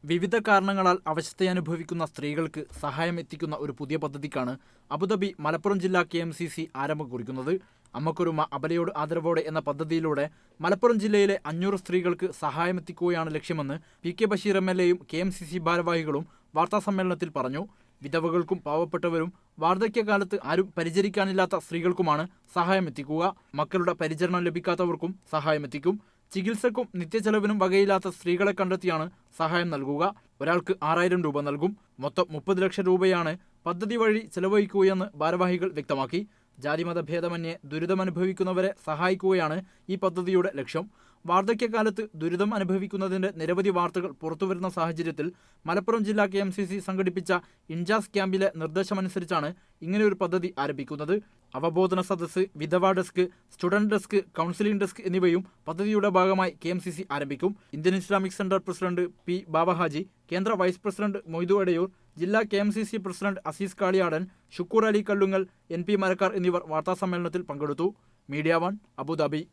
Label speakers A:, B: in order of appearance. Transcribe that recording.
A: വിവിധ കാരണങ്ങളാൽ അവശതയനുഭവിക്കുന്ന സ്ത്രീകൾക്ക് സഹായം എത്തിക്കുന്ന ഒരു പുതിയ പദ്ധതിക്കാണ് അബുദാബി മലപ്പുറം ജില്ലാ KMCC ആരംഭം കുറിക്കുന്നത്. അമ്മക്കൊരുമ അബലയോട് ആദരവോടെ എന്ന പദ്ധതിയിലൂടെ മലപ്പുറം ജില്ലയിലെ 500 സ്ത്രീകൾക്ക് സഹായമെത്തിക്കുകയാണ് ലക്ഷ്യമെന്ന് PK ബഷീർ MLAയും KMCC ഭാരവാഹികളും വാർത്താസമ്മേളനത്തിൽ പറഞ്ഞു. വിധവകൾക്കും പാവപ്പെട്ടവരും വാർദ്ധക്യകാലത്ത് ആരും പരിചരിക്കാനില്ലാത്ത സ്ത്രീകൾക്കുമാണ് സഹായമെത്തിക്കുക. മക്കളുടെ പരിചരണം ലഭിക്കാത്തവർക്കും സഹായമെത്തിക്കും. ചികിത്സക്കും നിത്യച്ചെലവിനും വകയില്ലാത്ത സ്ത്രീകളെ കണ്ടെത്തിയാണ് സഹായം നൽകുക. ഒരാൾക്ക് 6000 രൂപ നൽകും. മൊത്തം 30 ലക്ഷം രൂപയാണ് പദ്ധതി വഴി ചെലവഴിക്കുകയെന്ന് ഭാരവാഹികൾ വ്യക്തമാക്കി. ജാതിമത ഭേദമന്യേ ദുരിതമനുഭവിക്കുന്നവരെ സഹായിക്കുകയാണ് ഈ പദ്ധതിയുടെ ലക്ഷ്യം. വാർദ്ധക്യകാലത്ത് ദുരിതം അനുഭവിക്കുന്നതിന്റെ നിരവധി വാർത്തകൾ പുറത്തുവരുന്ന സാഹചര്യത്തിൽ മലപ്പുറം ജില്ലാ KMCC സംഘടിപ്പിച്ച ഇൻജാസ് ക്യാമ്പിലെ നിർദ്ദേശമനുസരിച്ചാണ് ഇങ്ങനെയൊരു പദ്ധതി ആരംഭിക്കുന്നത്. അവബോധന സദസ്സ്, വിധവാ desk, student desk, counselling desk എന്നിവയും പദ്ധതിയുടെ ഭാഗമായി KMCC ആരംഭിക്കും. Indian Islamic centre president P. Babahaji, കേന്ദ്ര വൈസ് പ്രസിഡന്റ് മൊയ്തു അടയൂർ, ജില്ലാ KMCC president Azeez Kaliyadan, Shukkur Ali Kallungal, NP Marakkar എന്നിവർ വാർത്താസമ്മേളനത്തിൽ പങ്കെടുത്തു. Media 1 Abu Dhabi.